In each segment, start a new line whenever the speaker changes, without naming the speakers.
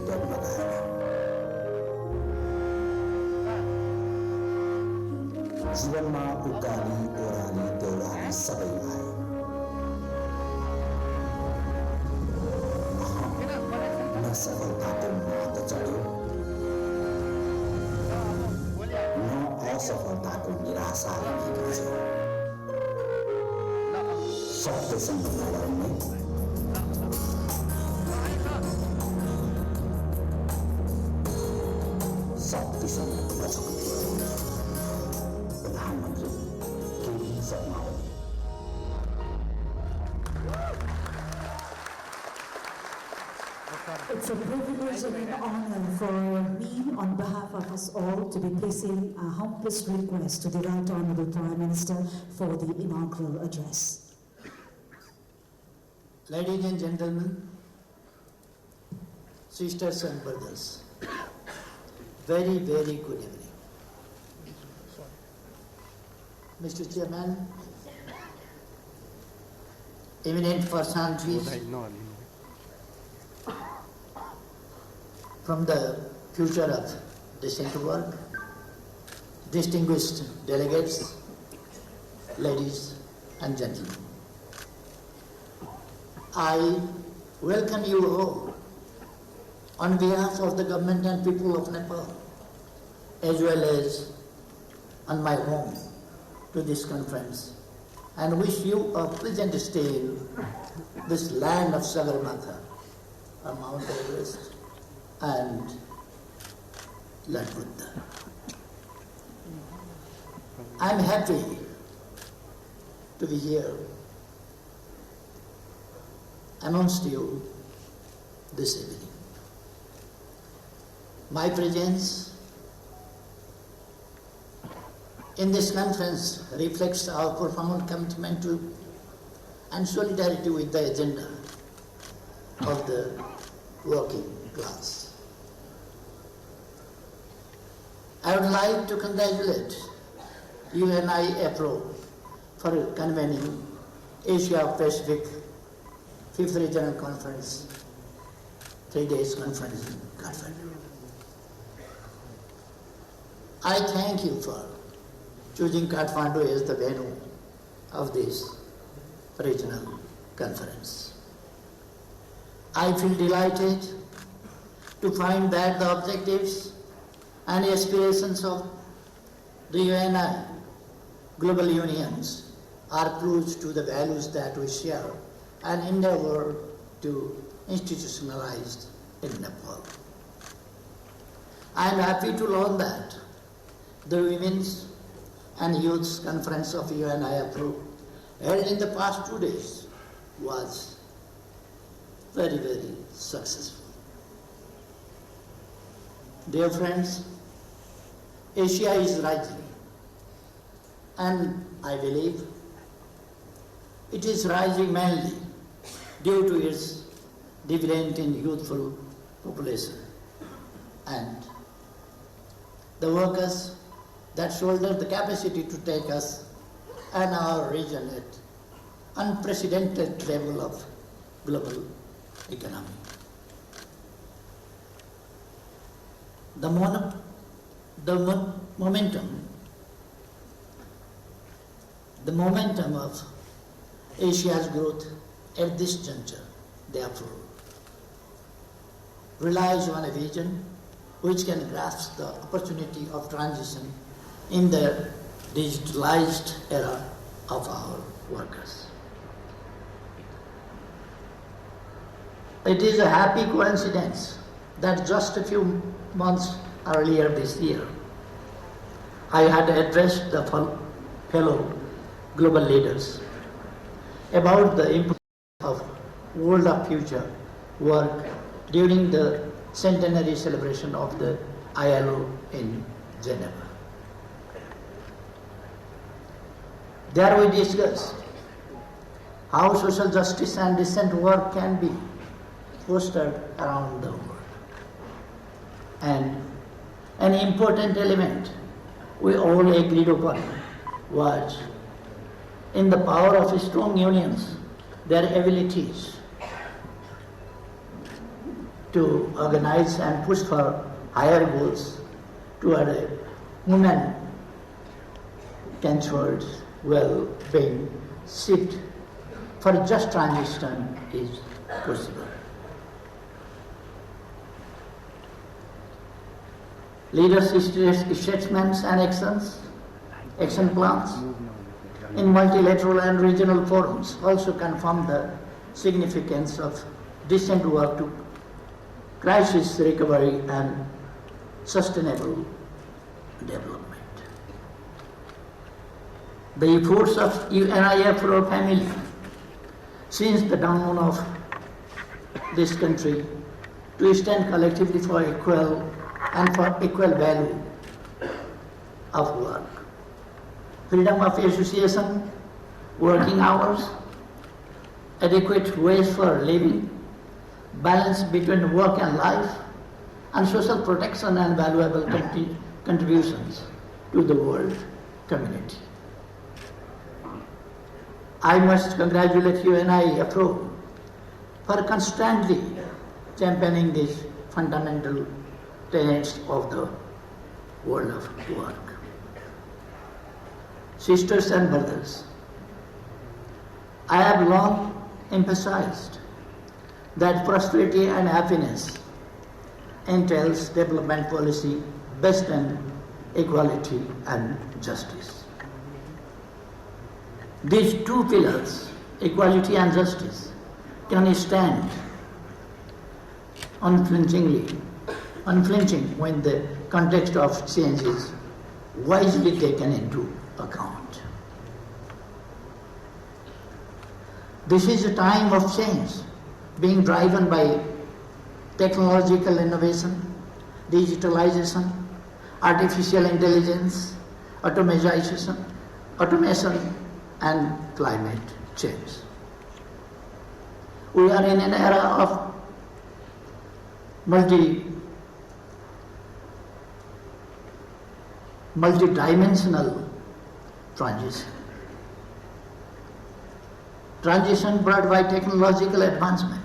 डगमगाएन। जीवनमा उकाली ओह्राली देउराली सबै आए। न सफलताको मात चढ्यो, न असफलताको निराशाले निकाल्यो। सत्यसँग नलड्ने, शक्तिसँग नझुक्ने प्रधानमन्त्री के Sharma Oli.
It's a privilege and an honor for me, on behalf of us all, to be placing our humblest request to the Right Honourable Prime Minister for the inaugural address.
Ladies and gentlemen, sisters and brothers, very, very good evening. Mr. Chairman, eminent personalities from the future of decent work, distinguished delegates, ladies and gentlemen, I welcome you all on behalf of the government and people of Nepal, as well as on my home, to this conference, and wish you a pleasant stay in this land of Sagarmatha, or Mount Everest, and Lord Buddha. I am happy to be here amongst you this evening. My presence in this conference reflects our profound commitment to and solidarity with the agenda of the working class. I would like to congratulate Uni Apro for convening Asia Pacific 5th Regional Conference, 3 days conference in Kathmandu. I thank you for choosing Kathmandu as the venue of this regional conference. I feel delighted to find that the objectives and aspirations of the UNI global unions are close to the values that we share and endeavor to institutionalize in Nepal. I am happy to learn that the Women's and Youth's Conference of Uni Apro held in the past 2 days was very, very successful. Dear friends, Asia is rising, and I believe it is rising mainly due to its dividend in youthful population and the workers that shoulder the capacity to take us and our region at unprecedented level of global economy. The momentum of Asia's growth at this juncture, therefore, relies on a vision which can grasp the opportunity of transition in the digitalized era of our workers. It is a happy coincidence that just a few months earlier this year, I had addressed the fellow global leaders about the importance of World of Future work during the centenary celebration of the ILO in Geneva. There we discussed how social justice and decent work can be fostered around the world. And an important element we all agreed upon was in the power of strong unions, their abilities to organize and push for higher goals toward a women-centered, well-being shift for just transition is possible. Leaders' statements and action plans in multilateral and regional forums also confirm the significance of decent work to crisis recovery and sustainable development. The efforts of Uni Apro family since the dawn of this country to stand collectively for equal value of work, freedom of association, working hours, adequate wage for living, balance between work and life, and social protection and valuable contributions to the world community. I must congratulate Uni Apro for constantly championing these fundamental tenets of the world of work. Sisters and brothers, I have long emphasized that prosperity and happiness entails development policy based on equality and justice. These two pillars, equality and justice, can stand unflinching when the context of change is wisely taken into account. This is a time of change being driven by technological innovation, digitalization, artificial intelligence, automation, and climate change. We are in an era of multi-dimensional transition. Transition brought by technological advancement.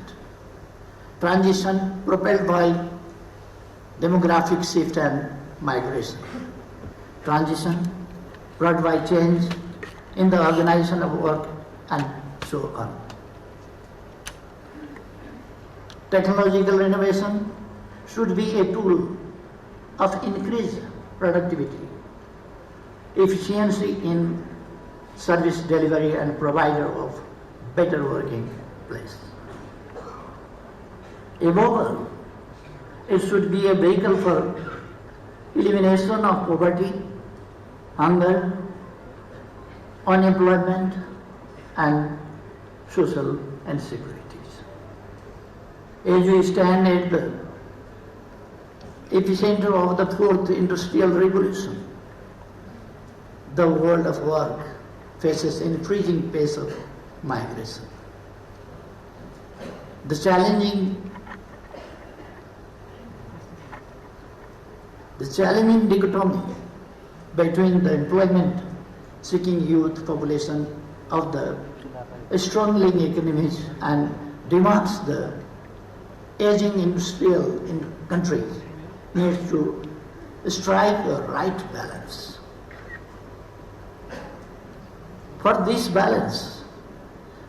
Transition propelled by demographic shift and migration. Transition brought by change in the organization of work and so on. Technological innovation should be a tool of increased productivity, efficiency in service delivery and provider of better working place. Above all, it should be a vehicle for elimination of poverty, hunger, unemployment, and social insecurities. As we stand at the epicenter of the fourth industrial revolution, the world of work faces increasing pace of migration. The challenging dichotomy between the employment-seeking youth population of the struggling economies and demands the aging industrial countries needs to strike a right balance. For this balance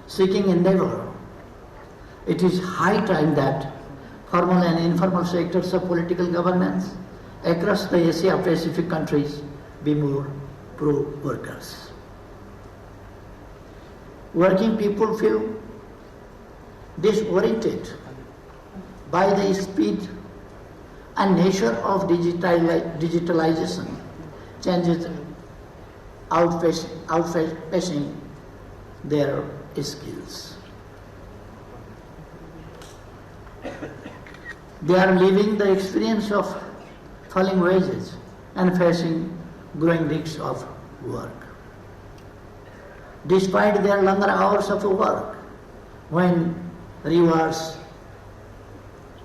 seeking endeavor, it is high time that formal and informal sectors of political governance across the Asia-Pacific countries be more pro-workers. Working people feel disoriented by the speed and nature of digitalization changes outpacing their skills. They are living the experience of falling wages and facing growing risks of work. Despite their longer hours of work, when rewards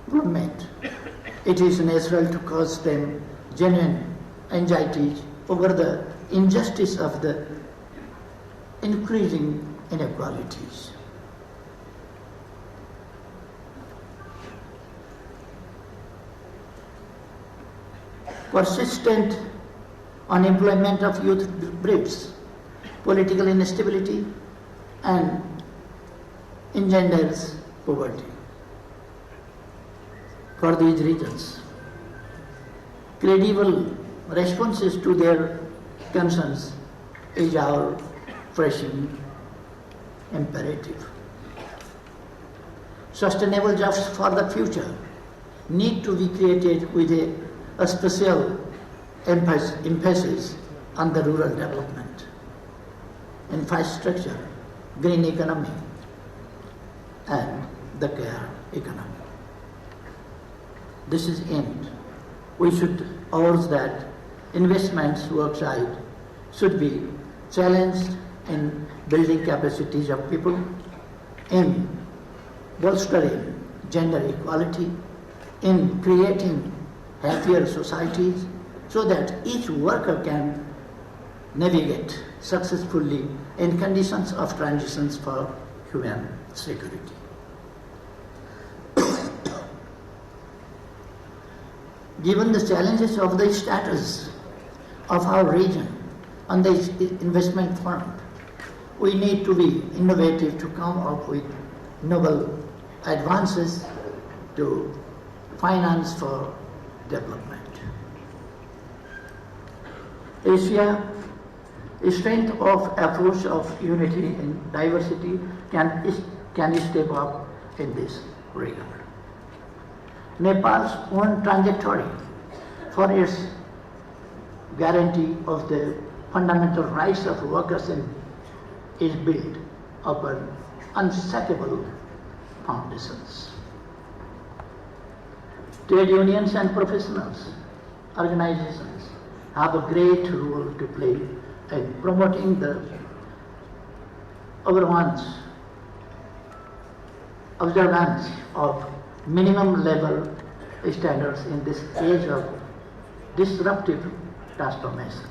plummet, it is natural to cause them genuine anxiety over the injustice of the increasing inequalities. persistent unemployment of youth breeds political instability and engenders poverty. For these reasons, credible responses to their concerns is our pressing imperative. Sustainable jobs for the future need to be created with a special emphasis on the rural development, infrastructure, green economy, and the care economy. This is aimed. We should urge that investments workside should be challenged in building capacities of people, in bolstering gender equality, in creating happier societies so that each worker can navigate successfully in conditions of transitions for human security. Given the challenges of the status of our region on the investment front, we need to be innovative to come up with novel advances to finance for development. Asia, a strength of approach of unity in diversity can step up in this regard. Nepal's own trajectory for its guarantee of the fundamental rights of workers is built upon unshakable foundations. Trade unions and professionals organizations have a great role to play in promoting the observance of minimum level standards in this age of disruptive transformation.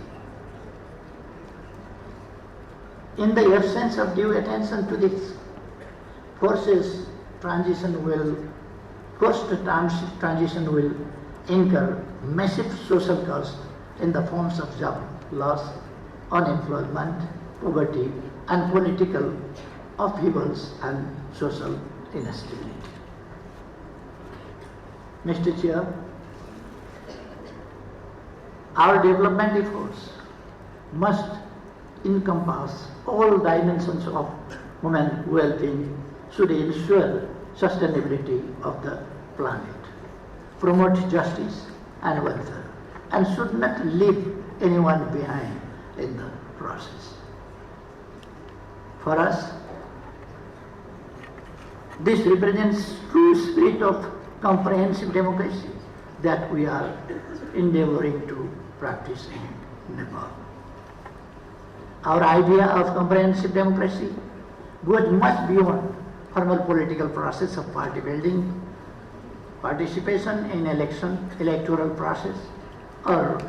In the absence of due attention to this, forced transition will incur massive social costs in the forms of job loss, unemployment, poverty, and political upheavals and social instability. Mr. Chair, our development efforts must encompass all dimensions of human well-being, should ensure sustainability of the planet, promote justice and welfare, and should not leave anyone behind in the process. For us, this represents true spirit of comprehensive democracy that we are endeavoring to practice in Nepal. Our idea of comprehensive democracy goes much beyond formal political process of party building, participation in electoral process, or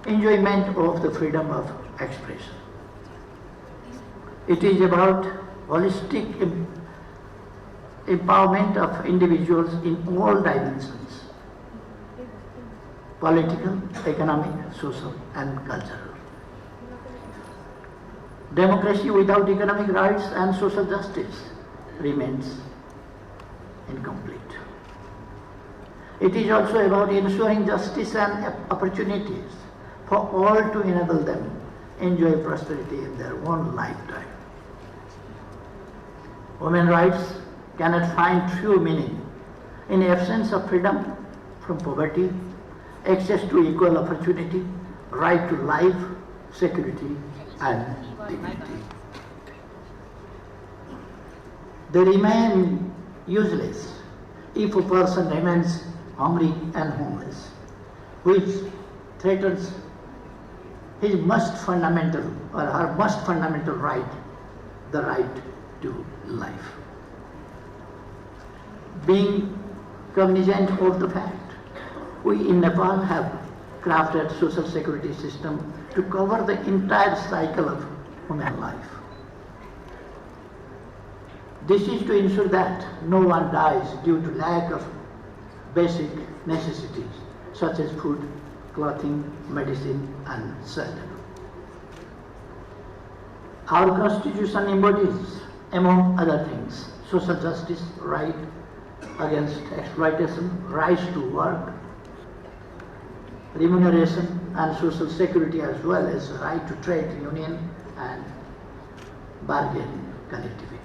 enjoyment of the freedom of expression. It is about holistic empowerment of individuals in all dimensions: political, economic, social, and cultural. Democracy without economic rights and social justice remains incomplete. It is also about ensuring justice and opportunities for all to enable them enjoy prosperity in their own lifetime. Women's rights cannot find true meaning in the absence of freedom from poverty, access to equal opportunity, right to life, security, and dignity. They remain useless if a person remains hungry and homeless, which threatens his most fundamental or her most fundamental right, the right to life. Being cognizant of the fact, we in Nepal have crafted social security system to cover the entire cycle of human life. This is to ensure that no one dies due to lack of basic necessities such as food, clothing, medicine, and shelter. Our Constitution embodies, among other things, social justice, right against exploitation, rights to work, remuneration and social security, as well as right to trade union and bargain collectively.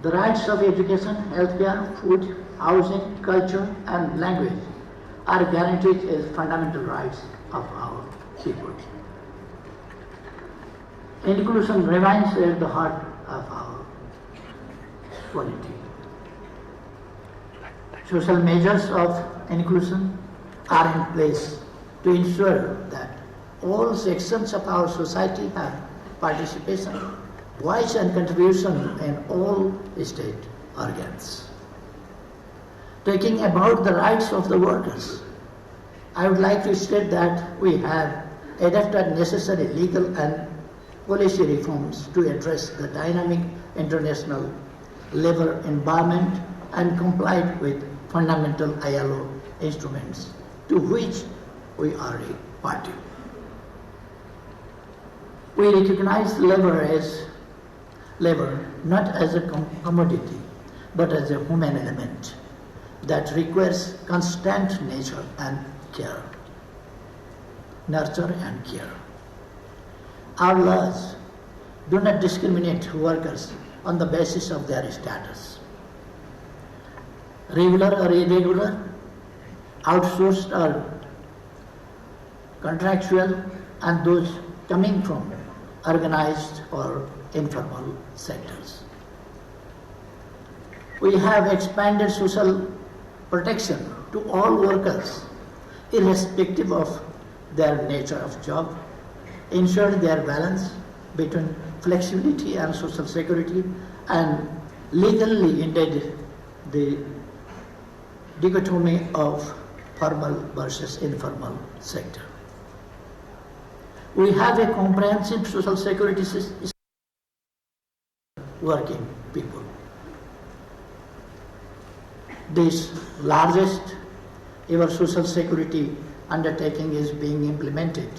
The rights of education, healthcare, food, housing, culture and language are guaranteed as fundamental rights of our people. Inclusion remains at the heart of our polity. Social measures of inclusion are in place to ensure that all sections of our society have participation, voice and contribution in all state organs. Talking about the rights of the workers, I would like to state that we have adopted necessary legal and policy reforms to address the dynamic international labor environment and complied with fundamental ILO instruments to which we are a party. We recognize labor not as a commodity but as a human element that requires constant nurture and care. Our laws do not discriminate workers on the basis of their status. Regular or irregular, outsourced or contractual, and those coming from organized or informal sectors. We have expanded social protection to all workers, irrespective of their nature of job, ensured their balance between flexibility and social security, and legally ended the dichotomy of formal versus informal sector. We have a comprehensive social security system working people. This largest ever social security undertaking is being implemented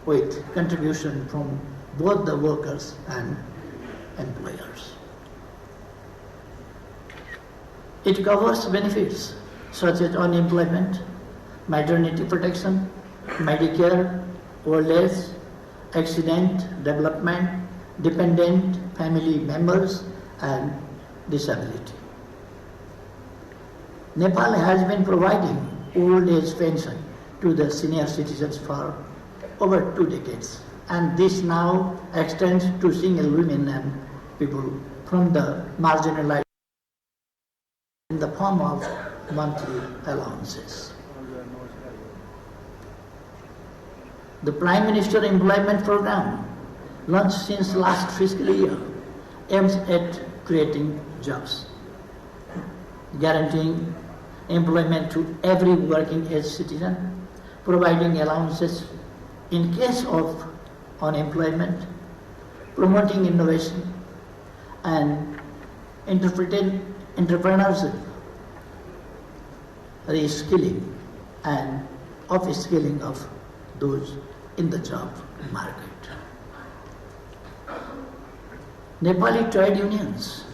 with contribution from both the workers and employers. It covers benefits such as unemployment, maternity protection, Medicare, old age, accident, development, dependent family members, and disability. Nepal has been providing old age pension to the senior citizens for over 2 decades, and this now extends to single women and people from the marginalized in the form of monthly allowances. The Prime Minister Employment Program, launched since last fiscal year, aims at creating jobs, guaranteeing employment to every working age citizen, providing allowances in case of unemployment, promoting innovation, and entrepreneurship, reskilling, and upskilling of those in the job market. Nepali trade unions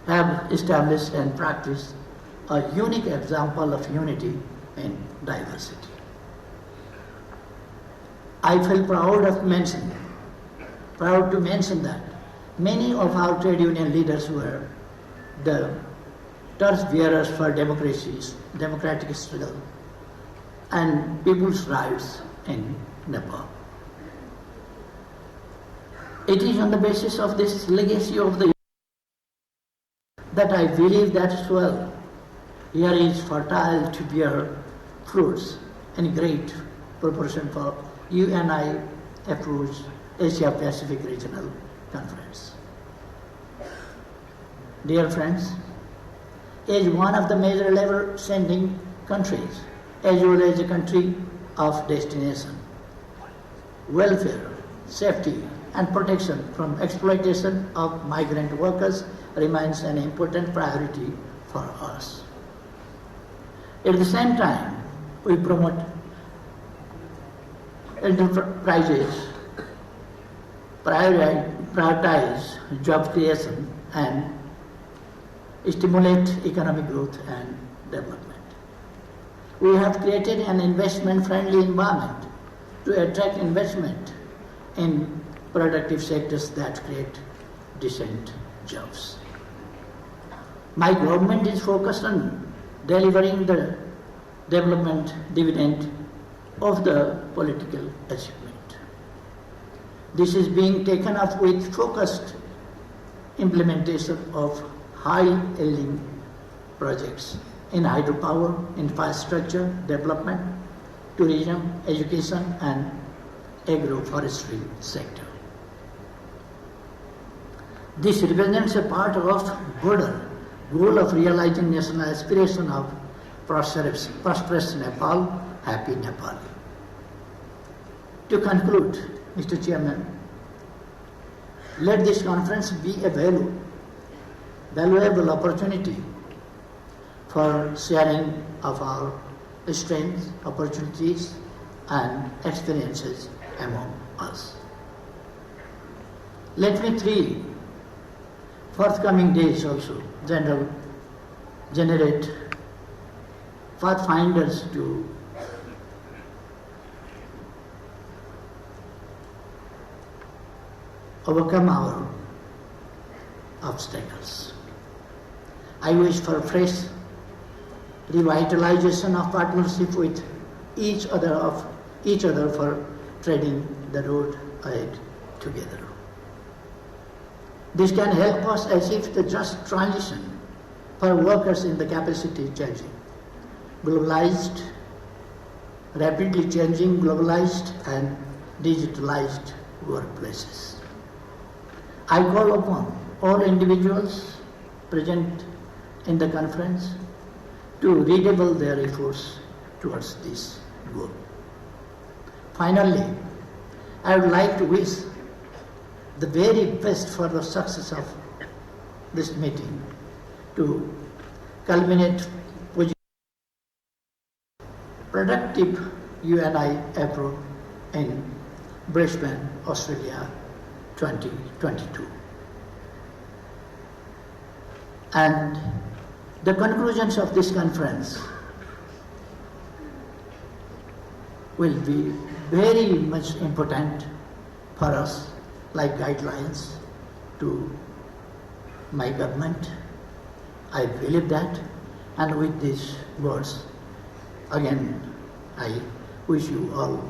have established and practiced a unique example of unity in diversity. I feel proud to mention that many of our trade union leaders were the torchbearers for democratic struggle and people's rights in Nepal. It is on the basis of this legacy of the that I believe that soil here is fertile to bear fruits in great proportion for Uni Apro's Asia Pacific Regional Conference. Dear friends, as one of the major labor sending countries, as well as a country of destination, welfare, safety, and protection from exploitation of migrant workers remains an important priority for us. At the same time, we promote enterprises, prioritize job creation and stimulate economic growth and development. We have created an investment-friendly environment to attract investment in productive sectors that create decent jobs. My government is focused on delivering the development dividend of the political achievement. This is being taken up with focused implementation of high-yielding projects in hydropower, infrastructure development, tourism, education, and agroforestry sector. This represents a part of broader goal of realizing national aspiration of prosperous Nepal, happy Nepal. To conclude, Mr. Chairman, let this conference be a valuable opportunity for sharing of our strengths, opportunities, and experiences among us. Let me 3 forthcoming days also generate pathfinders to overcome our obstacles. I wish for fresh revitalization of partnership with each other for treading the road ahead together. This can help us achieve the just transition for workers in the capacity changing, rapidly changing globalized and digitalized workplaces. I call upon all individuals present in the conference to redouble their efforts towards this goal. Finally, I would like to wish the very best for the success of this meeting to culminate productive Uni Apro in Brisbane, Australia, 2022. And the conclusions of this conference will be very much important for us, like guidelines to my government. I believe that, and with these words, again, I wish you all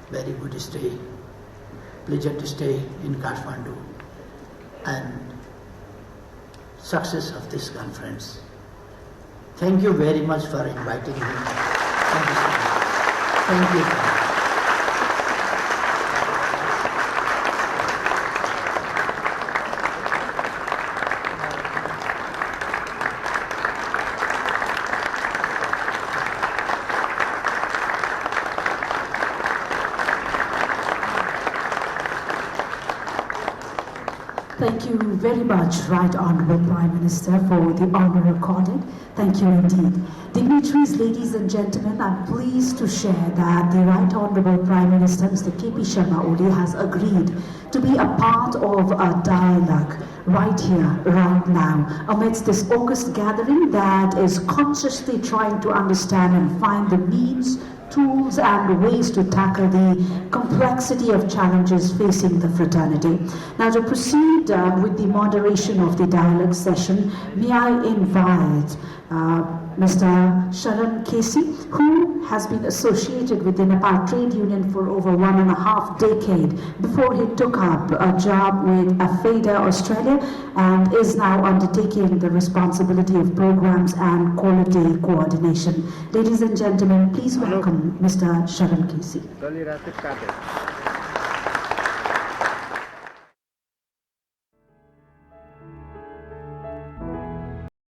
very good stay, pleasure to stay in Kathmandu, and success of this conference. Thank you very much for inviting me. Thank you so much. Thank you.
Thank you very much, Right Honourable Prime Minister, for the honour accorded. Thank you indeed. Dignitaries, ladies and gentlemen, I'm pleased to share that the Right Honourable Prime Minister, Mr. K.P. Sharma Oli, has agreed to be a part of a dialogue right here, right now, amidst this August gathering that is consciously trying to understand and find the means, tools and ways to tackle the complexity of challenges facing the fraternity. Now, to proceed with the moderation of the dialogue session, may I invite Mr. Sharan Casey, who has been associated with the Nepal Trade Union for over 1.5 decades before he took up a job with AFEDA Australia and is now undertaking the responsibility of programs and quality coordination. Ladies and gentlemen, please welcome Mr. Sharan Casey.